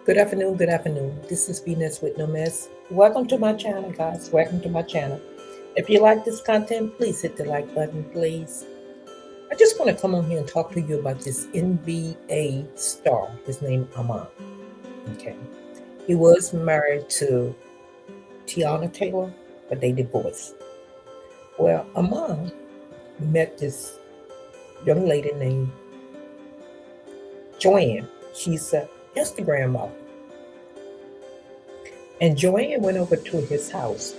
Good afternoon, good afternoon. This is Venus with No Mess. Welcome to my channel, guys. Welcome to my channel. If you like this content, please hit the like button, please. I just want to come on here and talk to you about this NBA star. His name Iman. Okay. He was married to Tiana Taylor, but they divorced. Well, Iman met this young lady named Joanne. She's an Instagram model. And Joanne went over to his house.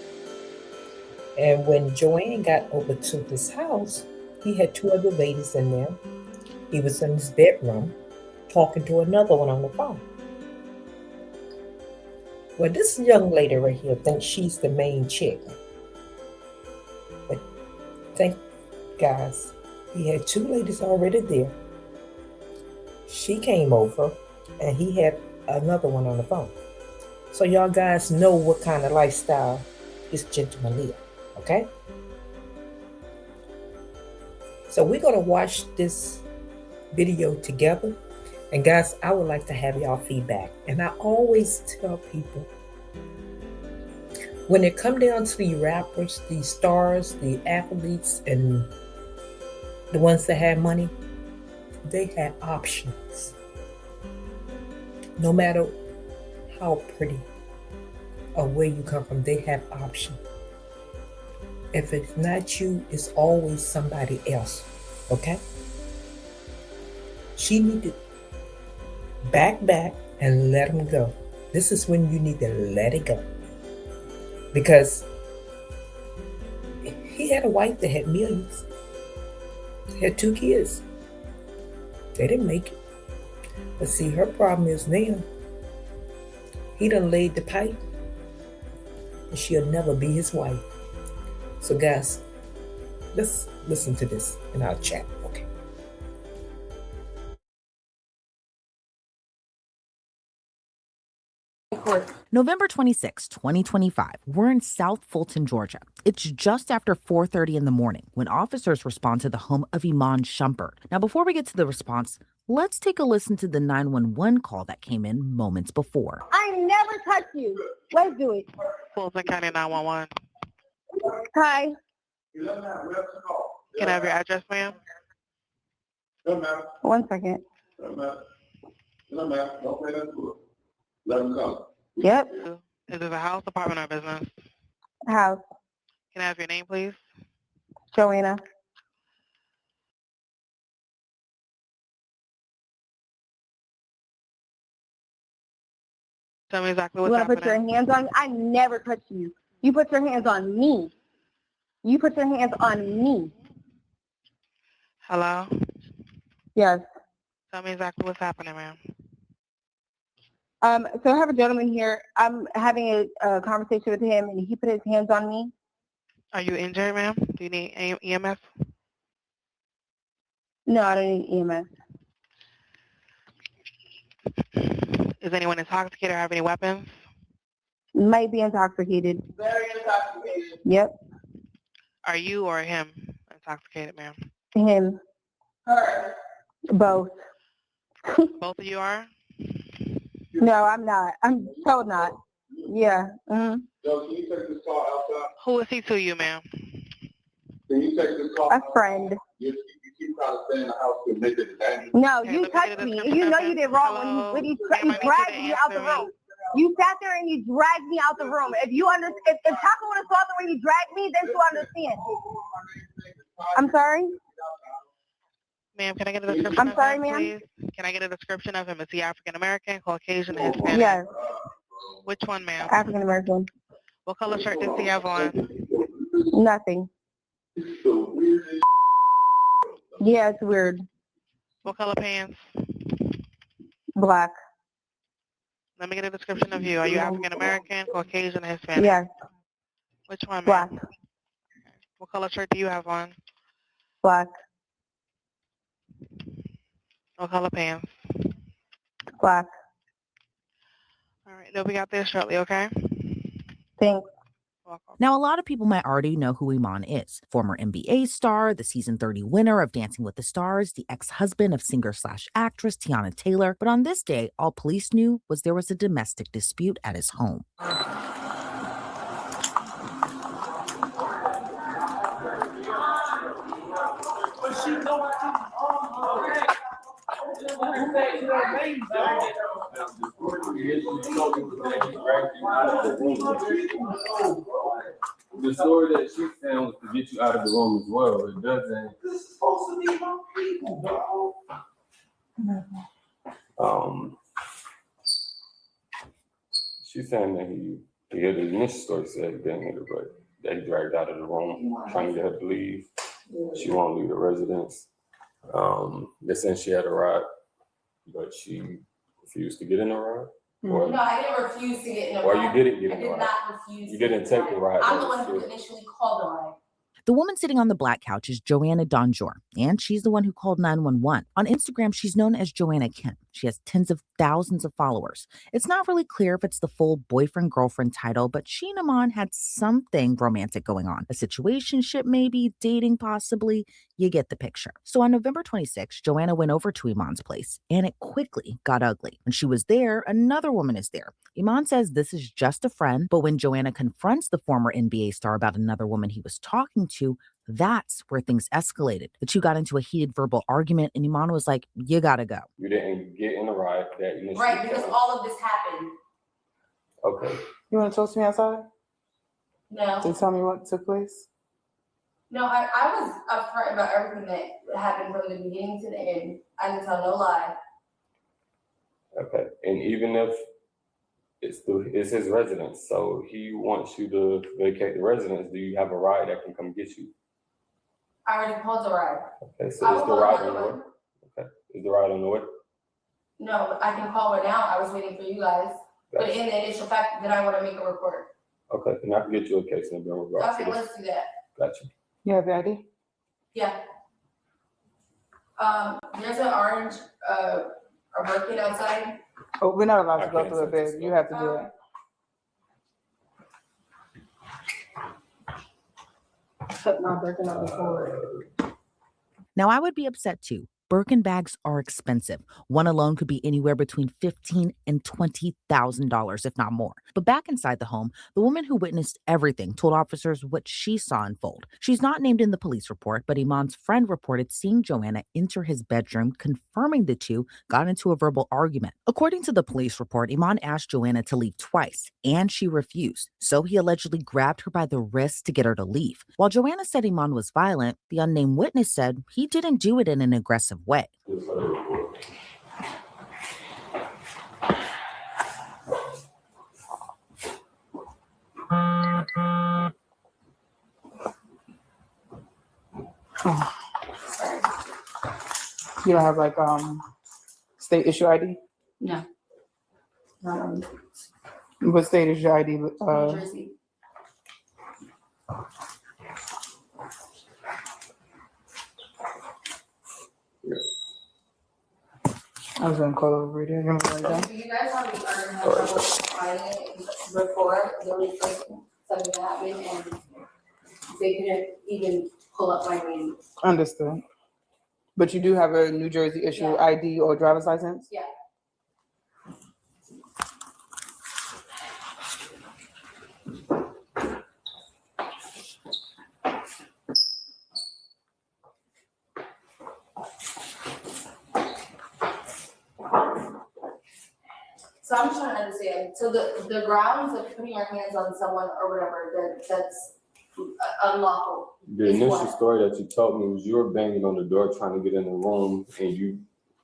And when Joanne got over to his house, he had two other ladies in there. He was in his bedroom talking to another one on the phone. Well, this young lady right here thinks she's the main chick. But thank guys, he had two ladies already there. She came over and he had another one on the phone. So y'all guys know what kind of lifestyle this gentleman live, okay? So we're gonna watch this video together. And guys, I would like to have y'all feedback. And I always tell people, when it come down to the rappers, the stars, the athletes, and the ones that have money, they have options. No matter how pretty or where you come from, they have options. If it's not you, it's always somebody else, okay? She need to back and let him go. This is when you need to let it go. Because he had a wife that had millions, had two kids. They didn't make it. But see, her problem is now, he done laid the pipe, and she'll never be his wife. So guys, let's listen to this in our chat, okay? November 26, 2025, we're in South Fulton, Georgia. It's just after 4:30 in the morning when officers respond to the home of Iman Shumpert. Now, before we get to the response, let's take a listen to the 911 call that came in moments before. I never touched you. Let's do it. Fulton County 911. Hi. Can I have your address, ma'am? One second. Yep. Is this a house, apartment, or business? House. Can I have your name, please? Joanna. Tell me exactly You what's want to put your happening. hands on me? I never touched you. You put your hands on me. You put your hands on me. Hello? Yes. Tell me exactly what's happening, ma'am. So I have a gentleman here. I'm having a conversation with him, and he put his hands on me. Are you injured, ma'am? Do you need EMS? No, I don't need EMS. Is anyone intoxicated or have any weapons? Might be intoxicated. Very intoxicated. Yep. Are you or him intoxicated, ma'am? Him. Her. Both. Both of you are? No, I'm not. I'm so not. Yeah. Mm-hmm. Joe, can you take this call outside? Who is he to you, ma'am? Can you take this call A outside? friend. You keep trying to stay in the house to make it dangerous. No, Okay, you let me get touched a me. description You know of you it. did wrong Hello? when you Ma'am, I need you dragged to me out the answer me. room. You sat there and you dragged me out the room. If you understand, if Taco would have saw the way you dragged me, then she'll understand. I'm sorry? Ma'am, can I get a description I'm of sorry, him, ma'am? please? Can I get a description of him? Is he African American, Caucasian, or Hispanic? Yes, Which one, ma'am? African American. What color shirt does he have on? Nothing. Yeah, it's weird. What color pants? Black. Let me get a description of you. Are you African American, Caucasian, or Hispanic? Yes, Which one, black. ma'am? What color shirt do you have on? Black. What color pants? Black. All right, they'll be out there shortly, okay? Thanks. welcome. Now, a lot of people might already know who Iman is. Former NBA star, the season 30 winner of Dancing with the Stars, the ex-husband of singer/actress Tiana Taylor. But on this day, all police knew was there was a domestic dispute at his home. The story that she's saying was to get you out of the room as well. It doesn't. This is supposed to be my people, dog. She's saying that he had the initial story said he didn't hit her, but that he dragged out of the room, trying to get her to leave. She won't leave the residence. They're saying she had a ride, but she refused to get in the ride. No, I didn't refuse to get in the ride. Or you didn't get I in the did ride. not refuse. You didn't take the ride. I'm the one who initially called the ride. The woman sitting on the black couch is Joanna Donjour, and she's the one who called 911. On Instagram, she's known as Joanna Kim. She has tens of thousands of followers. It's not really clear if it's the full boyfriend-girlfriend title, but she and Iman had something romantic going on. A situationship maybe, dating possibly. You get the picture. So on November 26th, Joanna went over to Iman's place, and it quickly got ugly. When she was there, another woman is there. Iman says this is just a friend, but when Joanna confronts the former NBA star about another woman he was talking to, that's where things escalated. The two got into a heated verbal argument, and Iman was like, you gotta go. You didn't get in the ride that initially. Right, because all of this happened. Okay. You want to talk to me outside? No. To tell me what took place? No, I was upfront about everything that happened from the beginning to the end. I didn't tell no lie. Okay. And even if it's his residence, so he wants you to vacate the residence, do you have a ride that can come get you? I already called the ride. Okay, so is the ride on the way? Okay. Is the ride on the way? No, I can call her now. I was waiting for you guys. But in the initial fact that I want to make a report. Okay, and I can get you a case number in regards to Okay, this. let's do that. Gotcha. You have your ID? Yeah. There's an orange, a Birkin outside. Oh, we're not allowed I to go can't through it, say this, babe. You have to do it. Put my Birkin on the floor. Now, I would be upset too. Birkin bags are expensive. One alone could be anywhere between $15,000 and $20,000, if not more. But back inside the home, the woman who witnessed everything told officers what she saw unfold. She's not named in the police report, but Iman's friend reported seeing Joanna enter his bedroom, confirming the two got into a verbal argument. According to the police report, Iman asked Joanna to leave twice, and she refused. So he allegedly grabbed her by the wrist to get her to leave. While Joanna said Iman was violent, the unnamed witness said he didn't do it in an aggressive way. Oh. You don't have like state issue ID? No. What state is your ID? New Jersey. I was gonna call over there. You want me to write it down? So you guys already had trouble finding it before there was like something that happened and they couldn't even pull up my name. Understood. But you do have a New Jersey issue Yeah. ID or driver's license? Yeah. So I'm trying to understand, so the grounds of putting your hands on someone or whatever, that's unlawful. The Is initial what? story that you told me was you were banging on the door trying to get in the room and you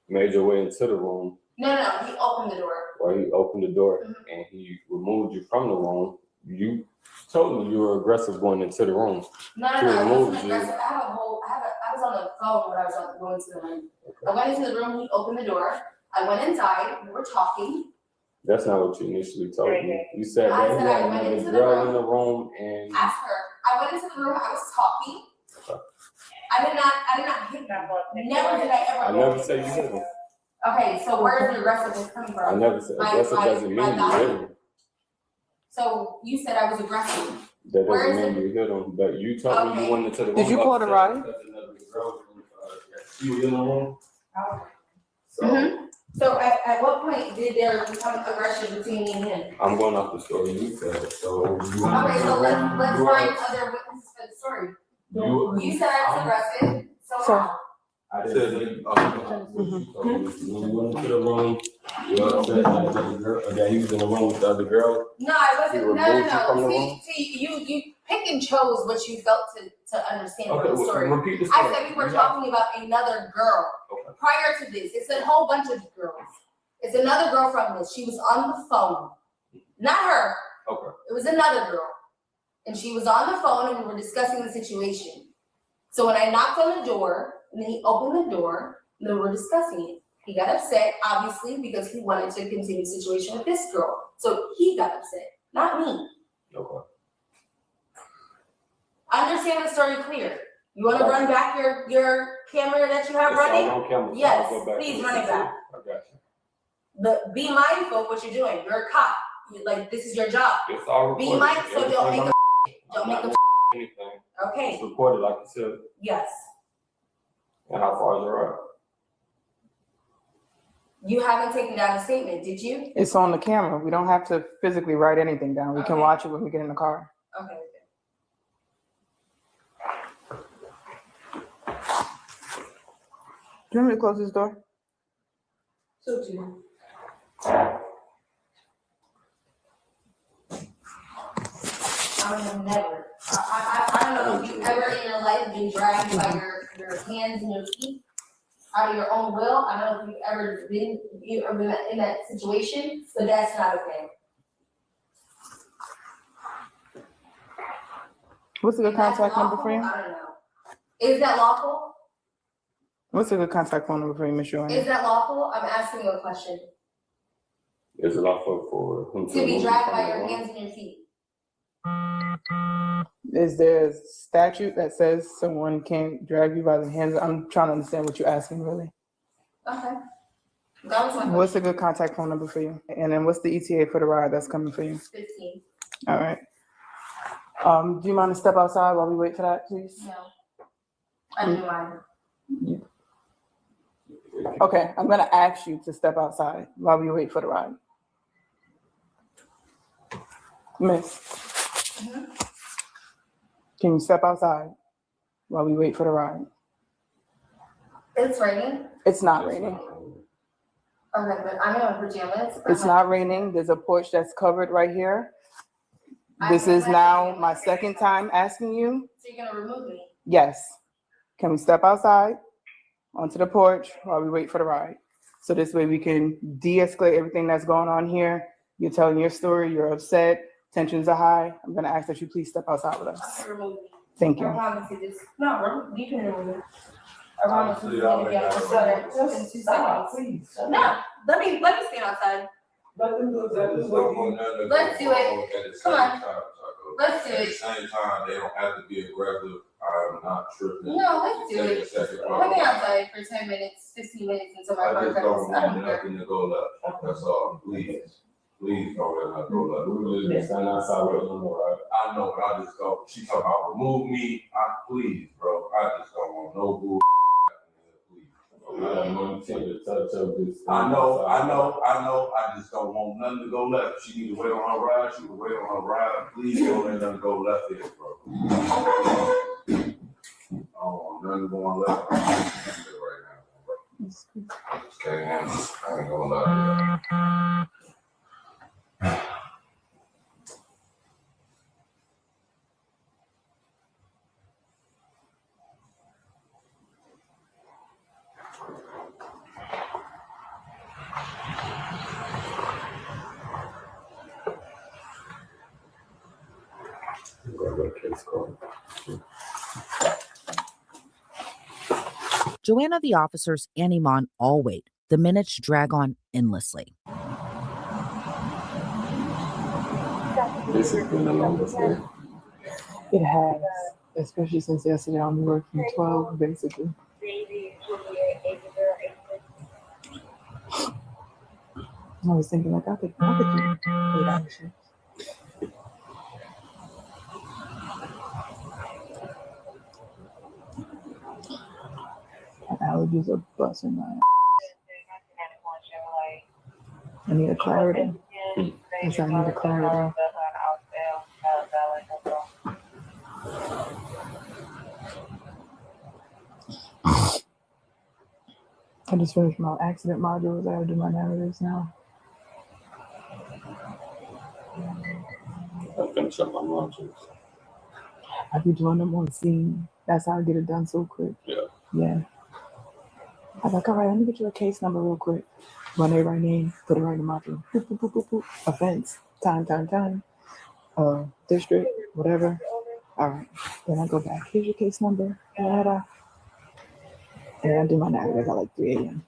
made your way into the room. No, he opened the door. Or he opened the door Mhm. and he removed you from the room. You told me you were aggressive going into the room. No, He it removed wasn't you. aggressive. I was on the phone when I was going to the room. I went into the room, he opened the door, I went inside, we were talking. That's not what you initially told me. You said I that said he I had went another into the girl room. in the room and Ask her. I went into the room, I was talking. Okay. I did not hit them. Never did I ever. I never said you hit him. Okay, so where's the aggressiveness coming from? I never said My- aggressive my- doesn't my mean you hit him. So you said I was aggressive. That Where doesn't is mean you hit him, but you told me you went into the room. Did you call the ride? You was in the room. So So at what point did there become aggression between me and him? I'm going off the story you said. So Okay, so let's find other witnesses for the story. You said I was aggressive, so how? I said that you went into the room, you upset that he was in the room with the other girl. No, I wasn't. No. See, you pick and chose what you felt to understand from the story. Repeat the story. I said we were talking about another girl. Okay. Prior to this, it's a whole bunch of girls. It's another girl from this. She was on the phone. Not her. Okay. It was another girl. And she was on the phone and we were discussing the situation. So when I knocked on the door, and then he opened the door, and then we were discussing it. He got upset, obviously, because he wanted to continue the situation with this girl. So he got upset, not me. Okay. Understand the story clear. You want to run back your camera that you have running? On camera, so Yes, I'll go back please to run the it back. I got you. But be mindful of what you're doing. You're a cop. Like, this is your job. It's all Be recorded. mindful, so don't make a anything. Okay, It's recorded like you said. yes. And how far is it right? You haven't taken down a statement, did you? It's on the camera. We don't have to physically write anything down. We can Okay. watch it when we get in the car. Okay. Do you want me to close this door? So do you. I have never. I don't know if you ever in your life been dragged by your hands and your feet out of your own will. I don't know if you've ever been in that situation, but that's not okay. What's a good Is that contact number lawful? for you? I don't know. Is that lawful? What's a good contact phone number for you, Miss Joanne? Is that lawful? I'm asking you a question. It's lawful for him To be dragged by your hands and your feet. Is there a statute that says someone can't drag you by the hands? I'm trying to understand what you're asking, really. Okay. That was my What's question. a good contact phone number for you? And then what's the ETA for the ride that's coming for you? 15. All right. Do you mind to step outside while we wait for that, please? No. I do mind. Okay, I'm gonna ask you to step outside while we wait for the ride. Miss, can you step outside while we wait for the ride? It's raining. It's not raining. Okay, but I'm in my pajamas. It's not raining. There's a porch that's covered right here. This is now my second time asking you. So you're gonna remove me? Yes. Can we step outside onto the porch while we wait for the ride? So this way we can de-escalate everything that's going on here. You're telling your story, you're upset, tensions are high. I'm gonna ask that you please step outside with us. Okay, remove me. Thank I you. promise you this. No, you can remove me. I promise you. In 2 seconds. No, let me stand outside. Let's do it. Come on. Let's do At the it. same time, they don't have to be aggressive. I'm not tripping. No, let's do it. Let me outside for 10 minutes, 15 minutes until my I car just comes. don't I want don't care. nothing to go left. That's all. Please. Please don't let her go left. We just stand outside with them, right? I know, but I just don't. She talking about remove me. Please, bro. I just don't want no bull. I know. I just don't want nothing to go left. She need to wait on her ride. She can wait on her ride. Please don't let nothing go left here, bro. I don't want nothing going left. I can't do it right now. I just can't handle it. I ain't gonna lie to you. Joanna, the officers, and Iman all wait. The minutes drag on endlessly. This has been a long day. It has, especially since yesterday I'm working 12, basically. I was thinking like I could do 8 hour shifts. or just a bus in my I need a clarity. Yes, I need a clarity. I just finished my accident modules. I gotta do my narratives now. I finish up my modules. I be doing them on scene. That's how I get it done so quick. Yeah. Yeah. I was like, all right, let me get you a case number real quick. Run everybody name, put it right in the module. Boop, boop, boop, boop, boop. Offense, time. District, whatever. All right. Then I go back. Here's your case number. And I do my narrative at like 3 a.m.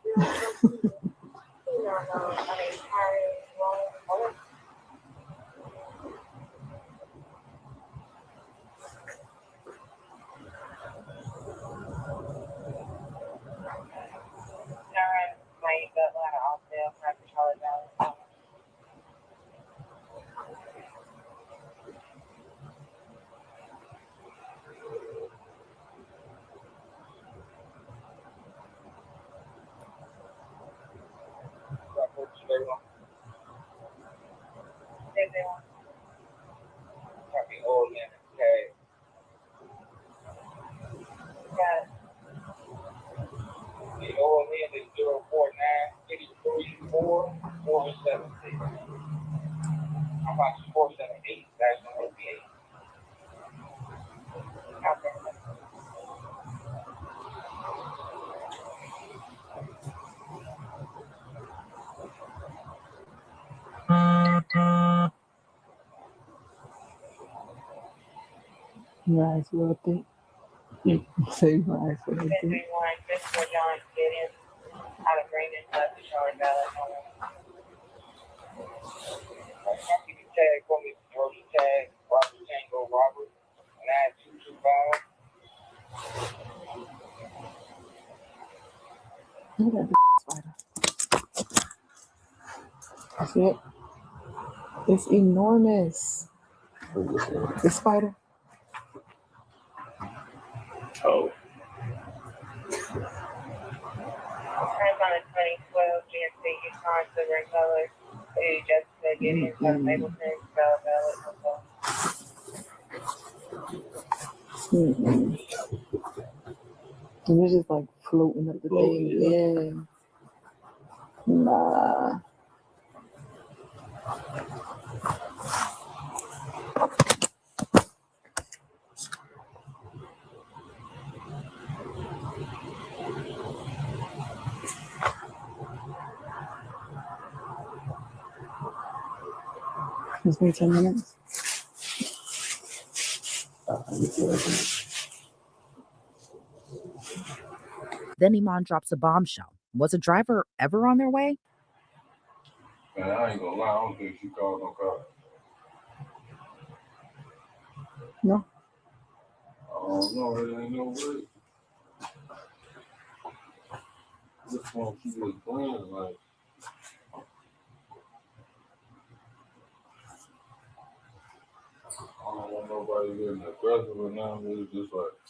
Nice, worth it. Say nice, worth it. Look at that spider. See it? It's enormous. The spider. Oh. And it's just like floating up the thing. Yeah. Nah. It's been 10 minutes. Then Iman drops a bombshell. Was a driver ever on their way? Man, I ain't gonna lie, I don't think she called no car. No. I don't know, it ain't no way. This one she was playing like. I don't want nobody getting aggressive or nothing. It's just like.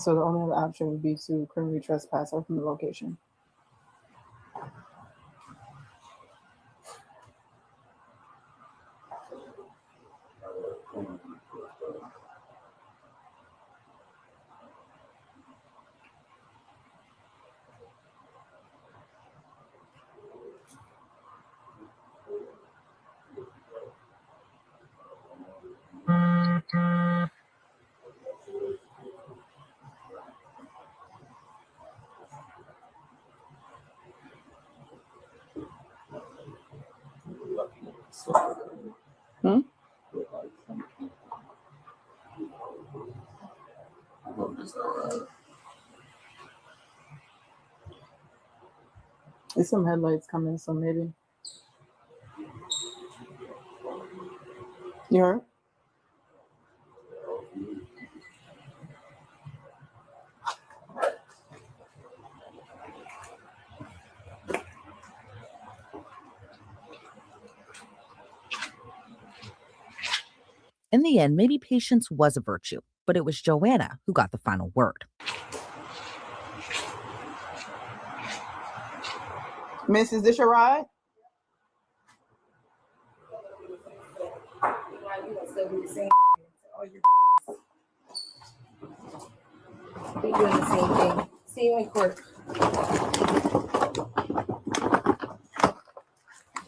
So the only other option would be to criminally trespass her from the location. Hmm? There's some headlights coming, so maybe. You heard? In the end, maybe patience was a virtue, but it was Joanna who got the final word. Miss, is this your ride? We're doing the same thing. See you in court.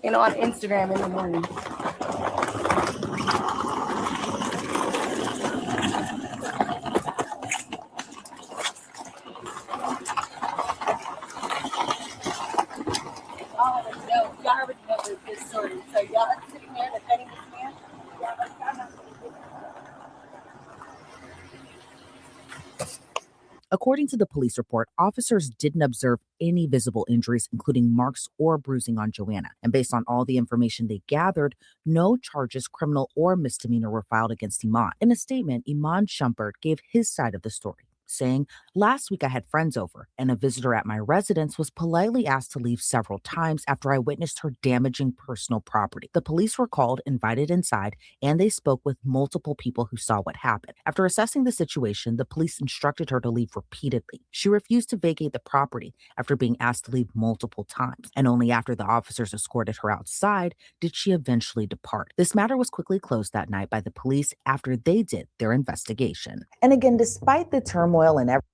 And on Instagram in the morning. Y'all already know this story. So y'all are sitting there defending this man. According to the police report, officers didn't observe any visible injuries, including marks or bruising on Joanna. And based on all the information they gathered, no charges, criminal or misdemeanor, were filed against Iman. In a statement, Iman Shumpert gave his side of the story, saying, "Last week I had friends over, and a visitor at my residence was politely asked to leave several times after I witnessed her damaging personal property. The police were called, invited inside, and they spoke with multiple people who saw what happened. After assessing the situation, the police instructed her to leave repeatedly. She refused to vacate the property after being asked to leave multiple times, and only after the officers escorted her outside did she eventually depart. This matter was quickly closed that night by the police after they did their investigation." And again, despite the turmoil and everything,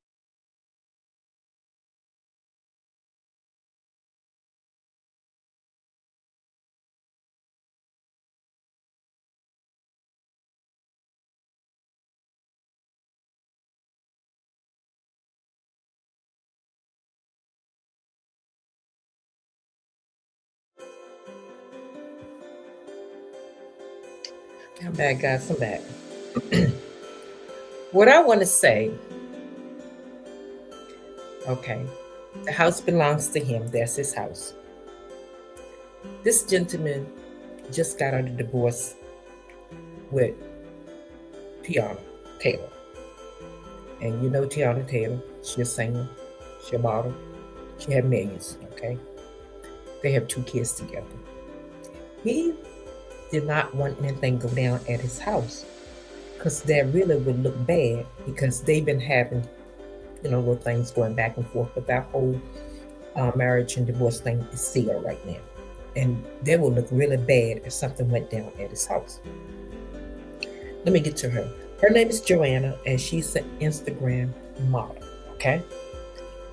I'm back, guys. I'm back. What I want to say, okay, the house belongs to him. That's his house. This gentleman just got out of divorce with Tiana Taylor. And you know Tiana Taylor, she's a singer, she's a model, she had millions, okay? They have 2 kids together. He did not want anything go down at his house because that really would look bad because they've been having, little things going back and forth, but that whole marriage and divorce thing is sealed right now. And that would look really bad if something went down at his house. Let me get to her. Her name is Joanna, and she's an Instagram model, okay?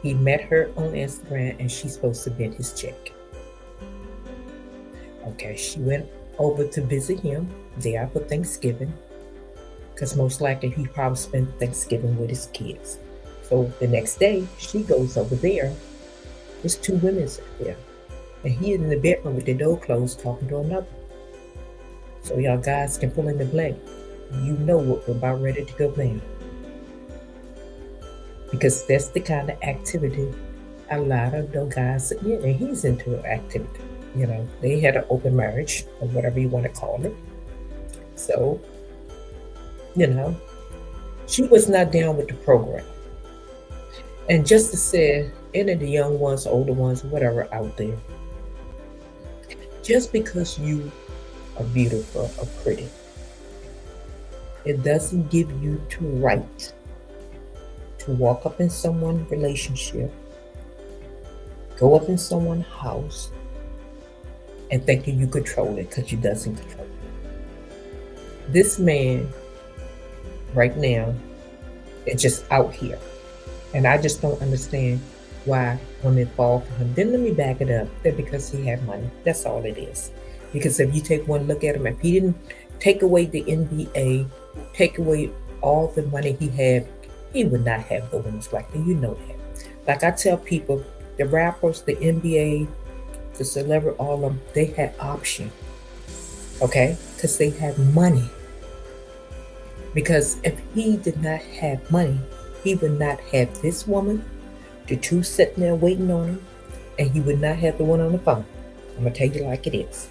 He met her on Instagram, and she's supposed to bend his check. Okay, she went over to visit him day after Thanksgiving, because most likely he probably spent Thanksgiving with his kids. So the next day, she goes over there. There's 2 women there, and he in the bedroom with the door closed talking to another. So y'all guys can fill in the blank. You know what we're about ready to go down. Because that's the kind of activity a lot of those guys are in, and he's into activity. They had an open marriage, or whatever you want to call it. So, she was not down with the program. And just to say, any of the young ones, older ones, whatever out there, just because you are beautiful or pretty, it doesn't give you the right to walk up in someone's relationship, go up in someone's house, and thinking you control it, because you doesn't control it. This man right now is just out here. And I just don't understand why women fall for him. Then let me back it up. That because he had money. That's all it is. Because if you take one look at him, if he didn't take away the NBA, take away all the money he had, he would not have the women's like that. You know that. Like I tell people, the rappers, the NBA, the celebrity, all of them, they had option. Okay? Because they had money. Because if he did not have money, he would not have this woman, the 2 sitting there waiting on him, and he would not have the one on the phone. I'm going to tell you like it is.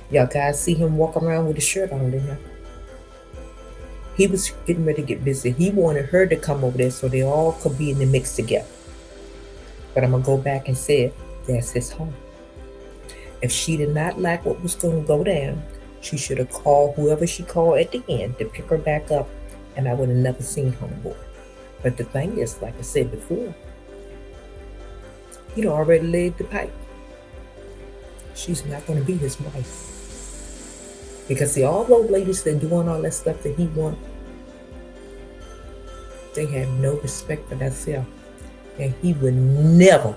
Y'all guys see him walk around with a shirt on, didn't you? He was getting ready to get busy. He wanted her to come over there so they all could be in the mix together. But I'm going to go back and say, that's his home. If she did not like what was going to go down, she should have called whoever she called at the end to pick her back up, and I would have never seen her on board. But the thing is, like I said before, he'd already laid the pipe. she's not going to be his wife. Because see, all those ladies that doing all that stuff that he want, they have no respect for themselves. And he would never,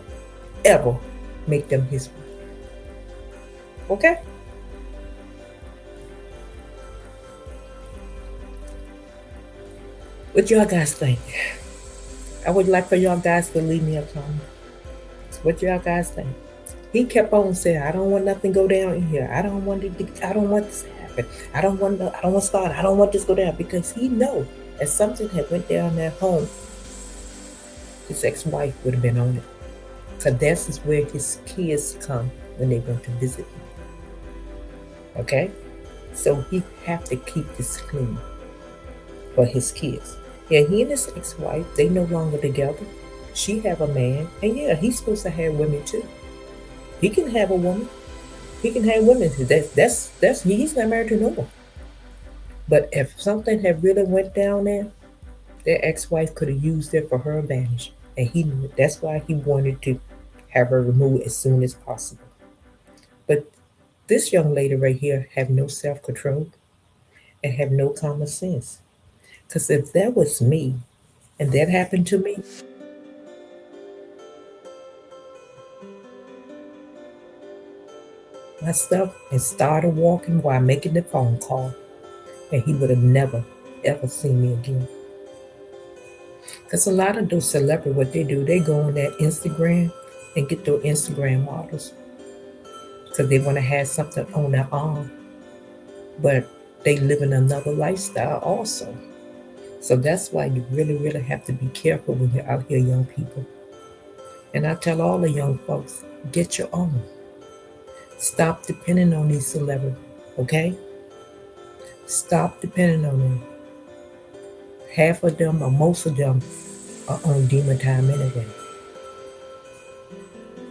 ever make them his wife. Okay? What y'all guys think? I would like for y'all guys to leave me a comment. What y'all guys think? He kept on saying, "I don't want nothing to go down in here. I don't want this to happen. I don't want to start. I don't want this to go down," because he know that something had went down at home, his ex-wife would have been on it. Because this is where his kids come when they want to visit him. Okay? So he have to keep this clean for his kids. Yeah, he and his ex-wife, they no longer together. She have a man, and yeah, he's supposed to have women too. He can have a woman. He can have women. That's he's not married to no one. But if something had really went down there, their ex-wife could have used it for her advantage, and he knew it. That's why he wanted to have her removed as soon as possible. But this young lady right here have no self-control and have no common sense. Because if that was me and that happened to me, my stuff and started walking while making the phone call, and he would have never, ever seen me again. Because a lot of those celebrities, what they do, they go on that Instagram and get those Instagram models because they want to have something on their arm. But they live in another lifestyle also. So that's why you really, really have to be careful when you're out here, young people. And I tell all the young folks, get your own. Stop depending on these celebrities, okay? Stop depending on them. Half of them or most of them are on demon time anyway.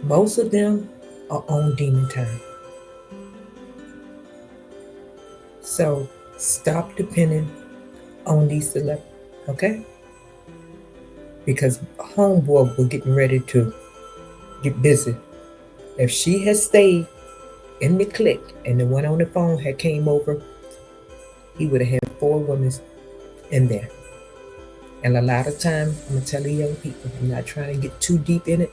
Most of them are on demon time. So stop depending on these celebrities, okay? Because homeboy was getting ready to get busy. If she had stayed in the clique and the one on the phone had came over, he would have had 4 women in there. And a lot of times, I'm going to tell the young people, I'm not trying to get too deep in it.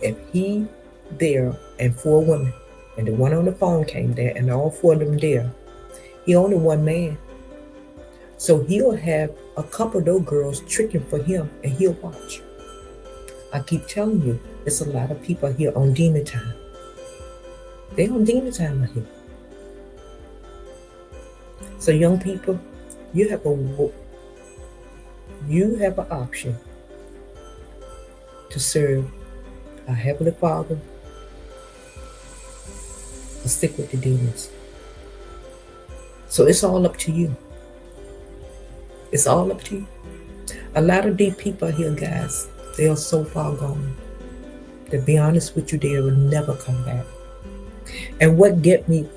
If he there and 4 women, and the one on the phone came there and all 4 of them there, he only one man. So he'll have a couple of those girls tricking for him and he'll watch. I keep telling you, there's a lot of people here on demon time. They on demon time out here. So young people, you have an option to serve our Heavenly Father or stick with the demons. So it's all up to you. It's all up to you. A lot of these people here, guys, they are so far gone. To be honest with you, they will never come back. And what get me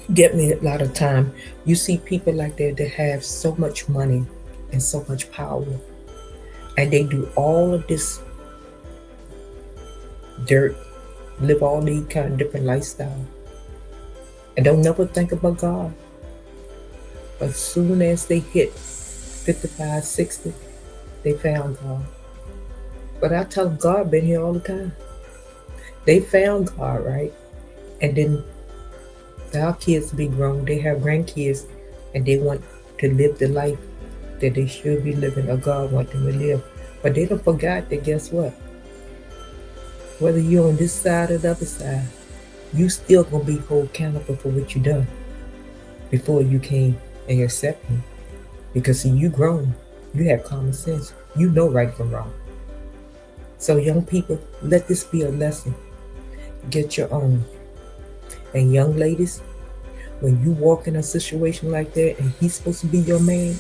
a lot of time, you see people like that have so much money and so much power, and they do all of this dirt, live all these kind of different lifestyles, and don't never think about God. As soon as they hit 55, 60, they found God. But I tell them, God been here all the time. They found God, right? And then our kids be grown, they have grandkids, and they want to live the life that they should be living, or God want them to live. But they don't forget that, guess what? Whether you're on this side or the other side, you still gonna be held accountable for what you done before you came and accept Him. Because see, you grown, you have common sense, you know right from wrong. So young people, let this be a lesson. Get your own. And young ladies, when you walk in a situation like that and he's supposed to be your man,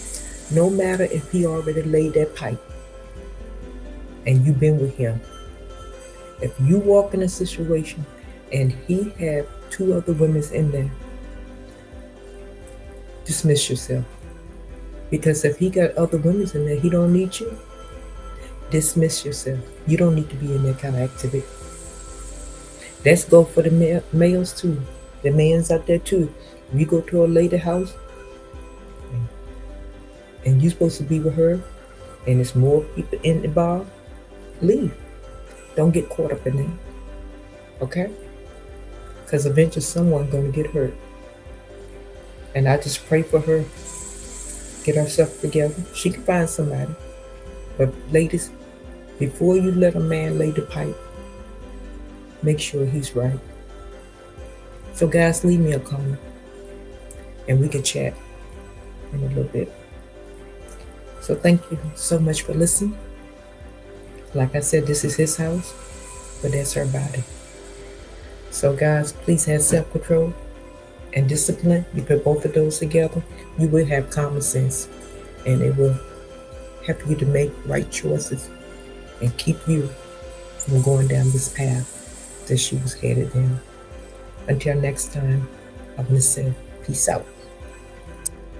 no matter if he already laid that pipe and you've been with him, if you walk in a situation and he have 2 other women in there, dismiss yourself. Because if he got other women in there, he don't need you. Dismiss yourself. You don't need to be in that kind of activity. Let's go for the males too. The men's out there too. If you go to a lady house and you're supposed to be with her and there's more people in the bar, leave. Don't get caught up in that. Okay? Because eventually someone's going to get hurt. And I just pray for her. Get herself together. She can find somebody. But ladies, before you let a man lay the pipe, make sure he's right. So guys, leave me a comment and we can chat in a little bit. So thank you so much for listening. Like I said, this is his house, but that's her body. So guys, please have self-control and discipline. You put both of those together, you will have common sense, and it will help you to make right choices and keep you from going down this path that she was headed down. Until next time, I'm going to say peace out.